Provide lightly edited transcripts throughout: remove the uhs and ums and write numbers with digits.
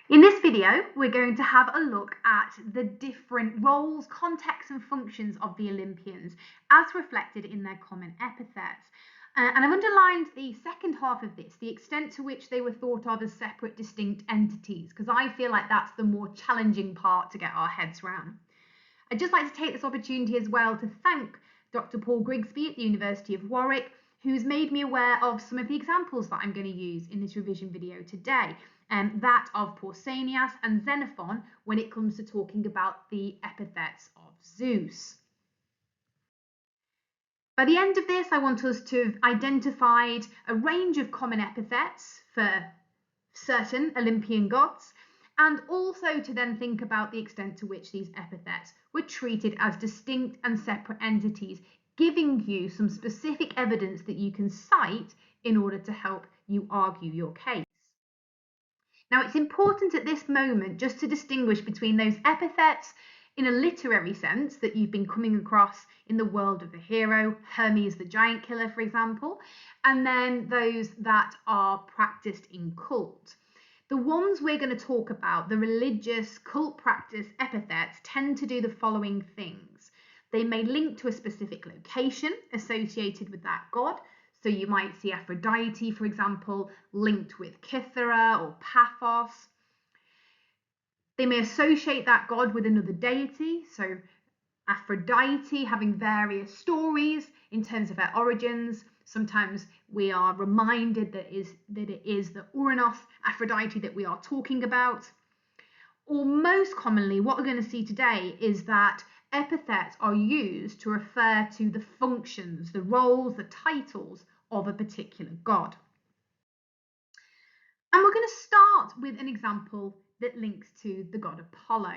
In this video, we're going to have a look at the different roles, contexts and functions of the Olympians as reflected in their common epithets. And I've underlined the second half of this, the extent to which they were thought of as separate, distinct entities, because I feel like that's the more challenging part to get our heads around. I'd just like to take this opportunity as well to thank Dr. Paul Grigsby at the University of Warwick, who's made me aware of some of the examples that I'm going to use in this revision video today, that of Pausanias and Xenophon when it comes to talking about the epithets of Zeus. By the end of this, I want us to have identified a range of common epithets for certain Olympian gods, and also to then think about the extent to which these epithets were treated as distinct and separate entities, giving you some specific evidence that you can cite in order to help you argue your case. Now, it's important at this moment just to distinguish between those epithets in a literary sense that you've been coming across in the world of the hero, Hermes the giant killer, for example, and then those that are practiced in cult. The ones we're going to talk about, the religious cult practice epithets, tend to do the following things. They may link to a specific location associated with that god. So you might see Aphrodite, for example, linked with Cythera or Paphos. They may associate that god with another deity. So Aphrodite having various stories in terms of her origins. Sometimes we are reminded that it is the Uranus Aphrodite that we are talking about. Or most commonly, what we're going to see today is that epithets are used to refer to the functions, the roles, the titles of a particular god. And we're going to start with an example that links to the god Apollo.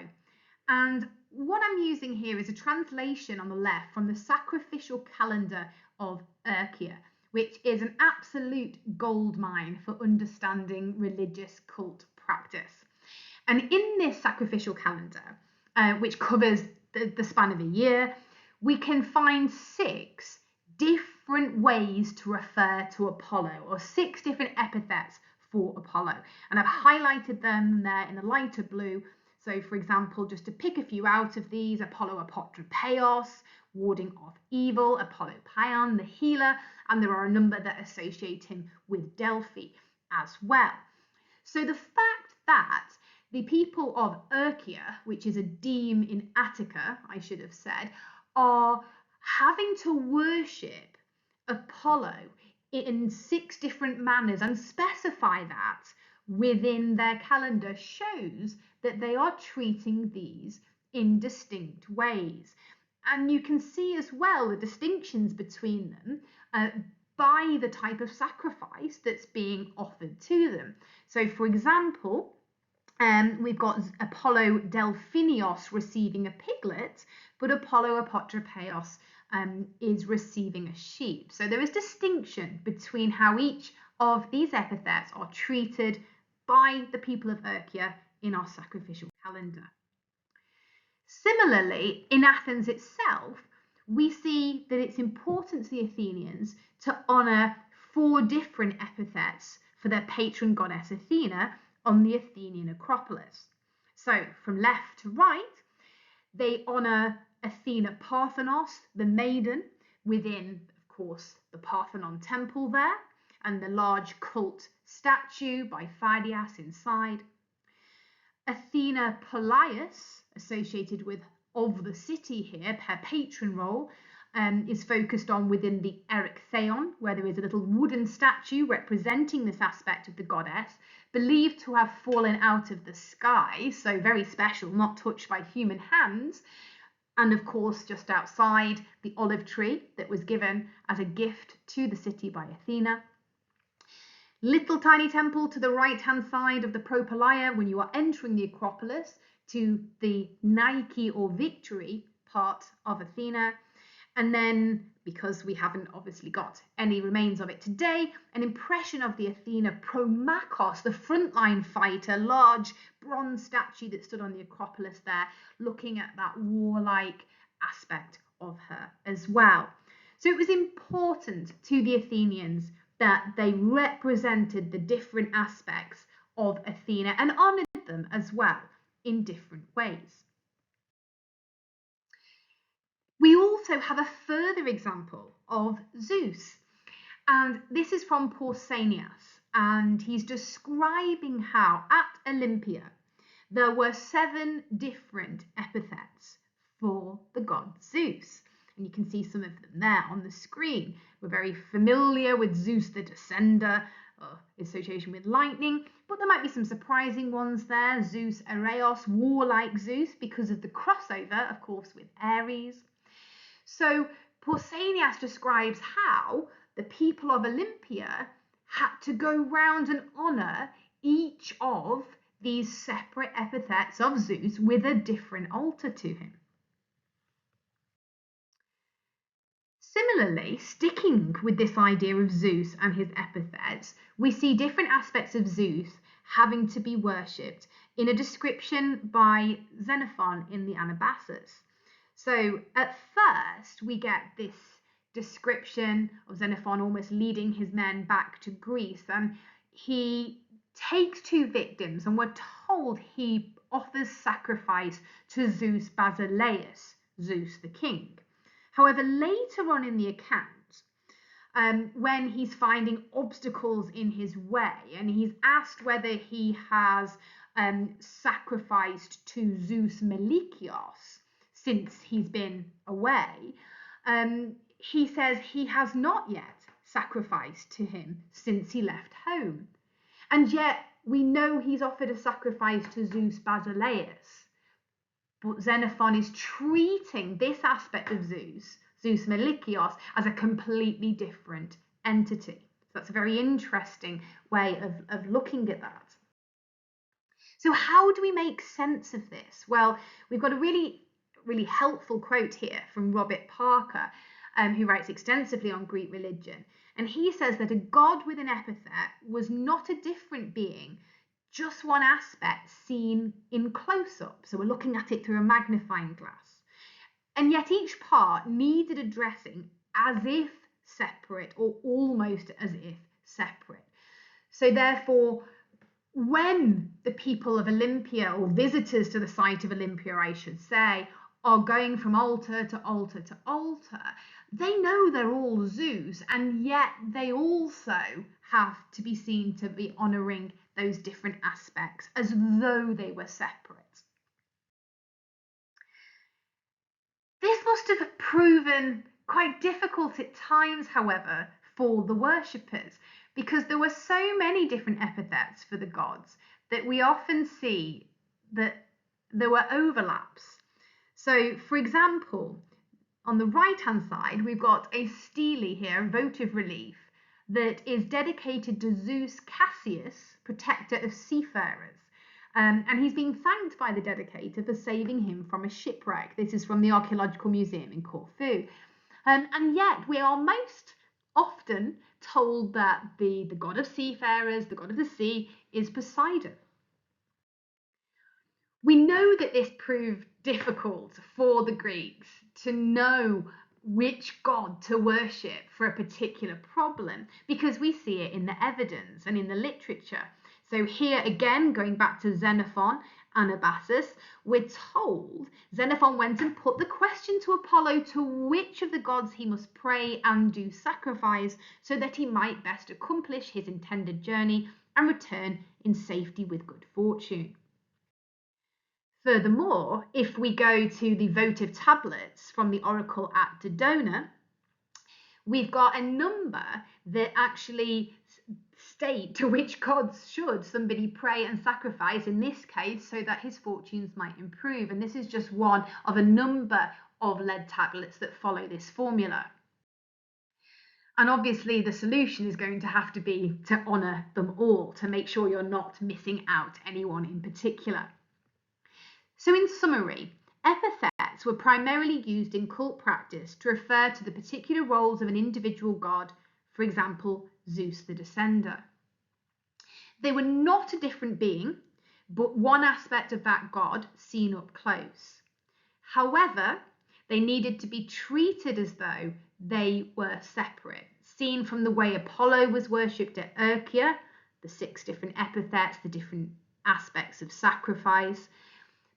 And what I'm using here is a translation on the left from the sacrificial calendar of Urkia, which is an absolute goldmine for understanding religious cult practice. And in this sacrificial calendar, which covers the span of a year, we can find 6 different ways to refer to Apollo, or 6 different epithets for Apollo. And I've highlighted them there in the lighter blue. So, for example, just to pick a few out of these, Apollo Apotropeos, warding off evil, Apollo Pion, the healer, and there are a number that associate him with Delphi as well. So the fact that the people of Urkia, which is a deme in Attica, I should have said, are having to worship Apollo in 6 different manners and specify that within their calendar shows that they are treating these in distinct ways. And you can see as well the distinctions between them by the type of sacrifice that's being offered to them. So, for example, we've got Apollo Delphinios receiving a piglet, but Apollo Apotropeos is receiving a sheep. So there is distinction between how each of these epithets are treated by the people of Urkia in our sacrificial calendar. Similarly, in Athens itself, we see that it's important to the Athenians to honour 4 different epithets for their patron goddess Athena on the Athenian Acropolis. So from left to right, they honour Athena Parthenos, the maiden, within, of course, the Parthenon temple there, and the large cult statue by Phidias inside. Athena Polias, associated with of the city here, her patron role, is focused on within the Erechtheion, where there is a little wooden statue representing this aspect of the goddess, believed to have fallen out of the sky, so very special, not touched by human hands. And of course, just outside, the olive tree that was given as a gift to the city by Athena. Little tiny temple to the right-hand side of the Propylaea when you are entering the Acropolis to the Nike or victory part of Athena. And then, because we haven't obviously got any remains of it today, an impression of the Athena Promachos, the frontline fighter, large bronze statue that stood on the Acropolis there, looking at that warlike aspect of her as well. So it was important to the Athenians that they represented the different aspects of Athena and honoured them as well in different ways. We also have a further example of Zeus, and this is from Pausanias, and he's describing how at Olympia there were 7 different epithets for the god Zeus. And you can see some of them there on the screen. We're very familiar with Zeus the Descender, association with lightning, but there might be some surprising ones there. Zeus Areos, warlike Zeus, because of the crossover, of course, with Ares. So Pausanias describes how the people of Olympia had to go round and honour each of these separate epithets of Zeus with a different altar to him. Similarly, sticking with this idea of Zeus and his epithets, we see different aspects of Zeus having to be worshipped in a description by Xenophon in the Anabasis. So at first, we get this description of Xenophon almost leading his men back to Greece, and he takes 2 victims, and we're told he offers sacrifice to Zeus Basileus, Zeus the king. However, later on in the account, when he's finding obstacles in his way and he's asked whether he has sacrificed to Zeus Melikios since he's been away, he says he has not yet sacrificed to him since he left home. And yet we know he's offered a sacrifice to Zeus Basileus. But Xenophon is treating this aspect of Zeus, Zeus Melikios, as a completely different entity. So that's a very interesting way of looking at that. So how do we make sense of this? Well, we've got a really helpful quote here from Robert Parker, who writes extensively on Greek religion. And he says that a god with an epithet was not a different being, just one aspect seen in close-up. So we're looking at it through a magnifying glass. And yet each part needed addressing as if separate, or almost as if separate. So therefore, when the people of Olympia, or visitors to the site of Olympia, I should say, are going from altar to altar to altar, they know they're all Zeus, and yet they also have to be seen to be honouring those different aspects as though they were separate. This must have proven quite difficult at times, however, for the worshippers, because there were so many different epithets for the gods that we often see that there were overlaps. So, for example, on the right-hand side, we've got a stele here, a votive relief, that is dedicated to Zeus Cassius, protector of seafarers. And he's being thanked by the dedicator for saving him from a shipwreck. This is from the Archaeological Museum in Corfu. And yet we are most often told that the god of seafarers, the god of the sea, is Poseidon. We know that this proved difficult for the Greeks to know which god to worship for a particular problem, because we see it in the evidence and in the literature. So here again, going back to Xenophon, Anabasis, we're told Xenophon went and put the question to Apollo to which of the gods he must pray and do sacrifice so that he might best accomplish his intended journey and return in safety with good fortune. Furthermore, if we go to the votive tablets from the oracle at Dodona, we've got a number that actually state to which gods should somebody pray and sacrifice, in this case, so that his fortunes might improve. And this is just one of a number of lead tablets that follow this formula. And obviously the solution is going to have to be to honour them all, to make sure you're not missing out anyone in particular. So in summary, epithets were primarily used in cult practice to refer to the particular roles of an individual god, for example, Zeus the Descender. They were not a different being, but one aspect of that god seen up close. However, they needed to be treated as though they were separate, seen from the way Apollo was worshipped at Urkia, the 6 different epithets, the different aspects of sacrifice,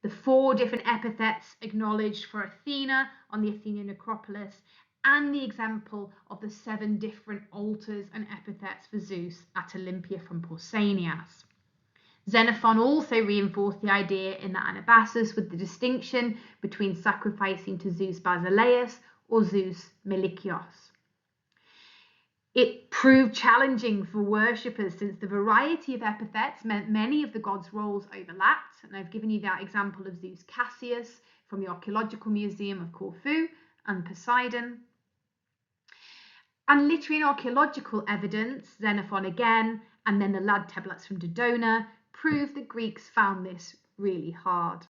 the 4 different epithets acknowledged for Athena on the Athenian Acropolis, and the example of the 7 different altars and epithets for Zeus at Olympia from Pausanias. Xenophon also reinforced the idea in the Anabasis with the distinction between sacrificing to Zeus Basileus or Zeus Melikios. It proved challenging for worshippers since the variety of epithets meant many of the gods' roles overlapped, and I've given you that example of Zeus Cassius from the Archaeological Museum of Corfu and Poseidon. And literary and archaeological evidence, Xenophon again, and then the Lad tablets from Dodona, prove that Greeks found this really hard.